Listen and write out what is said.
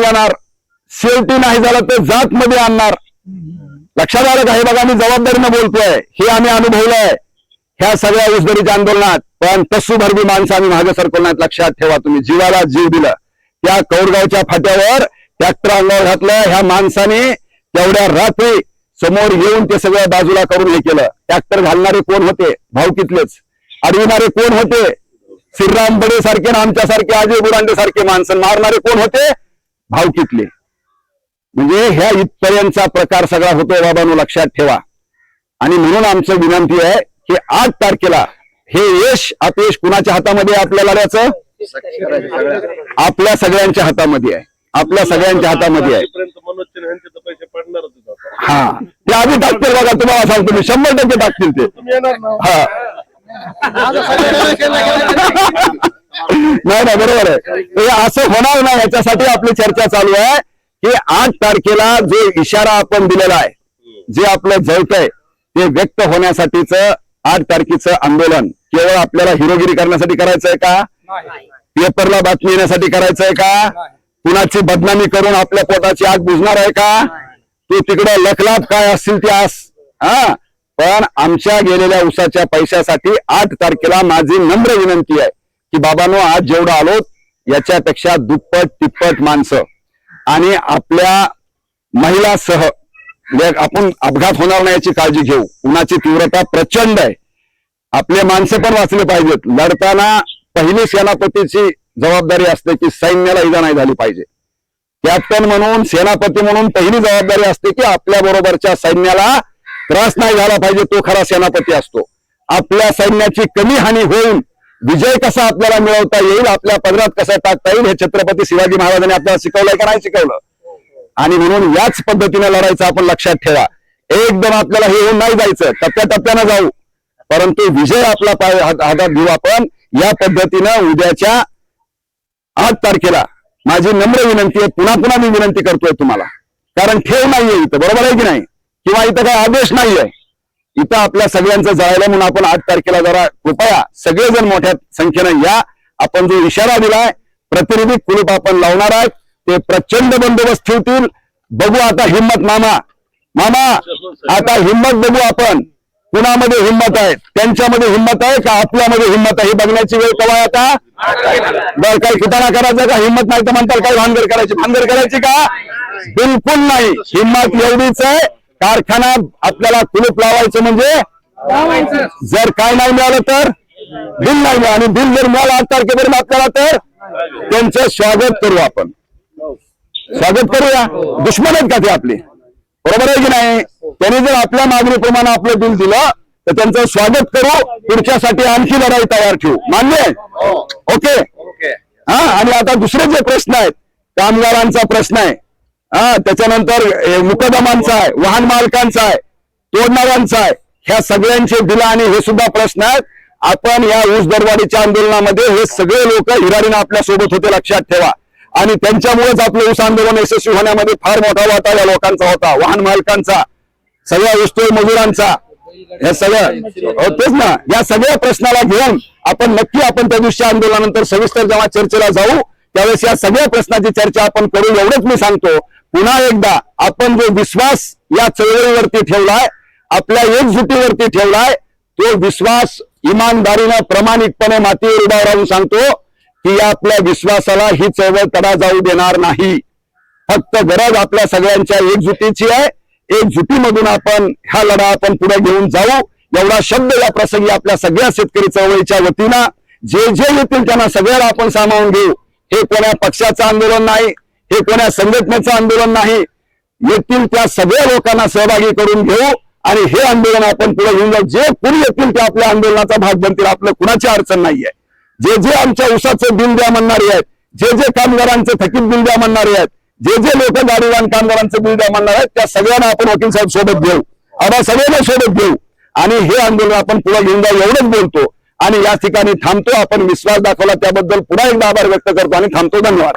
जाणार, शेवटी नाही झालं तर जात मध्ये आणणार. लक्षात आलं का? हे बघा मी जबाबदारीनं बोलतोय, हे आम्ही अनुभवलंय ह्या सगळ्या ऊसदरीच्या आंदोलनात. पण तसू भरबी माणसं आम्ही मागे सरकवलं नाहीत. लक्षात ठेवा, तुम्ही जीवाला जीव दिलं. त्या कौडगावच्या फाट्यावर ट्रॅक्टर अंगावर घातलं, ह्या माणसाने तेवढ्या रात्री समोर येऊन ते सगळं बाजूला करून हे केलं. ट्रॅक्टर घालणारे कोण होते? भावकीतलेच. अडविणारे कोण होते? श्रीराम बडे सारखे ना आमच्यासारखे अजय बुरांडे सारखे माणसं. मारणारे कोण होते? भावकीतले. म्हणजे ह्या इथपर्यंतचा प्रकार सगळा होतोय बाबांनो, लक्षात ठेवा. आणि म्हणून आमचं विनंती आहे की 8 तारखेला हे यश अपयश कुणाच्या हातामध्ये आहे? आपल्या लढ्याचं आपल्या सगळ्यांच्या हातामध्ये आहे. आपल्या सगळ्यांच्या हातामध्ये आहे. हा, ते आधी टाकतील बघा, तुम्हाला सांगतो मी, 100% टाकतील ते. हा नाही ना, बरोबर आहे. हे असं होणार नाही, याच्यासाठी आपली चर्चा चालू आहे की 8 तारखेला जो इशारा आपण दिलेला आहे, जे आपलं जळतंय ते व्यक्त होण्यासाठीच 8 तारखेचं आंदोलन केवळ आपल्याला हिरोगिरी करण्यासाठी करायचंय का? पेपरला बातमी येण्यासाठी करायचंय का? कुणाची बदनामी करून आपल्या पोटाची आग बुझणार आहे का? तू तिकडे लखलाप काय असतील ते आस. हा, पण आमच्या गेलेल्या उसाच्या पैशासाठी 8 तारखेला माझी नम्र विनंती आहे की बाबांनो, आज जेवढं आलो याच्यापेक्षा दुप्पट तिप्पट माणसं आणि आपल्या महिलासह आपण अपघात होणार नाही याची काळजी घेऊ. उन्हाची तीव्रता प्रचंड आहे. आपले माणसं पण वाचले पाहिजेत. लढताना पहिली सेनापतीची जबाबदारी असते की सैन्याला इजा नाही झाली पाहिजे. कॅप्टन म्हणून, सेनापती म्हणून पहिली जबाबदारी असते की आपल्या बरोबरच्या सैन्याला त्रास नाही झाला पाहिजे. तो खरा सेनापती असतो. आपल्या सैन्याची कमी हानी होऊन विजय कसा आपल्याला मिळवता येईल, आपल्या पदरात कसा टाकता येईल, हे छत्रपती शिवाजी महाराजांनी आपल्याला शिकवलंय का नाही शिकवलं? आणि म्हणून याच पद्धतीने लढायचं. आपण लक्षात ठेवा, एकदम आपल्याला हे होऊन नाही जायचं, टप्प्याटप्प्यानं जाऊ, परंतु विजय आपला हातात घेऊ आपण. या पद्धतीनं उद्याच्या 8 तारखेला माझी नम्र विनंती आहे, पुन्हा पुन्हा मी विनंती करतोय तुम्हाला, कारण ठेव नाहीये इथं, बरोबर आहे की नाही? किंवा इथं काही आदेश नाहीये. इथं आपल्या सगळ्यांचं जायला म्हणून आपण 8 तारखेला जरा कृपया सगळेजण मोठ्या संख्येनं या. आपण जो इशारा दिलाय, प्रतिनिधी कुलूप आपण लावणार आहेत, ते प्रचंड बंदोबस्त ठेवतील. बघू आता हिम्मत. मामा आता हिम्मत बघू आपण, कुणामध्ये हिम्मत आहे, त्यांच्यामध्ये हिम्मत आहे का आपल्यामध्ये हिम्मत आहे, हे बघण्याची वेळ केव्हा आता? बरं, काही कुटाणा करायचा का? हिम्मत नाही तर म्हणताल काही भानगड करायची का? बिलकुल नाही. हिम्मत एवढीच आहे, कारखाना आपल्याला कुलूप लावायचं म्हणजे जर काय नाही मिळालं तर बिल नाही मिळालं, आणि बिल जर मिळालं 8 तारखेपर्यंत आपल्याला तर त्यांचं स्वागत करू. आपण स्वागत करूया. दुश्मन आहेत का ते आपले? बरोबर आहे की नाही? त्यांनी जर आपल्या मागणीप्रमाणे आपलं बिल दिलं तर त्यांचं स्वागत करू. पुढच्यासाठी आणखी लढाई तयार ठेवू. मान्य आहे? ओके. हा, आणि आता दुसरे जे प्रश्न आहेत, कामगारांचा प्रश्न आहे, त्याच्यानंतर मुकदमांचा आहे, वाहन मालकांचा आहे, तोडणाऱ्यांचा आहे, ह्या सगळ्यांचे बिल आणि हे सुद्धा प्रश्न आहेत. आपण या ऊस दरवाढीच्या आंदोलनामध्ये हे सगळे लोक हिरारीनं आपल्या सोबत होते, लक्षात ठेवा. आणि त्यांच्यामुळेच आपलं ऊस आंदोलन यशस्वी होण्यामध्ये फार मोठा वाटा या लोकांचा होता, वाहन मालकांचा, सगळ्या ऊसतोड मजुरांचा, हे सगळं होतेच ना. या सगळ्या प्रश्नाला घेऊन आपण नक्की त्या दिवशी आंदोलनानंतर सविस्तर जेव्हा चर्चेला जाऊ त्यावेळेस या सगळ्या प्रश्नाची चर्चा आपण करू. एवढंच मी सांगतो. पुन्हा एकदा आपण जो विश्वास या चळवळीवरती ठेवलाय, आपल्या एकजुटीवरती ठेवलाय, तो विश्वास इमानदारीनं प्रामाणिकपणे मातीवर उभा राहून सांगतो की या आपल्या विश्वासाला ही चळवळ तडा जाऊ देणार नाही. फक्त गरज आपल्या सगळ्यांच्या एकजुटीची आहे. एकजुटीमधून आपण हा लढा आपण पुढे घेऊन जाऊ. एवढा शब्द या प्रसंगी आपल्या सगळ्या शेतकरी चळवळीच्या वतीनं जे येतील त्यांना सगळ्याला आपण सामावून घेऊ. हे कोण्या पक्षाचं आंदोलन नाही, हे कोण्या संघटनेचं आंदोलन नाही. येतील त्या सगळ्या लोकांना सहभागी करून घेऊ आणि हे आंदोलन आपण पुढे घेऊन जाऊ. जे कुणी येतील ते आपल्या आंदोलनाचा भाग बनतील. आपलं कुणाची अडचण नाहीये. जे आमच्या ऊसाचं बिल द्या म्हणणारे आहेत, जे कामगारांचं थकीत बिल द्या म्हणणारे आहेत, जे लोक गाडीवान कामगारांचं बिल द्या म्हणणार आहेत, त्या सगळ्यांना आपण वकील साहेब सोबत घेऊ, आम्हा सगळ्यांना सोबत घेऊ आणि हे आंदोलन आपण पुढे घेऊन जाऊ. एवढंच बोलतो आणि या ठिकाणी थांबतो. आपण विश्वास दाखवला त्याबद्दल पुन्हा एकदा आभार व्यक्त करतो आणि थांबतो. धन्यवाद.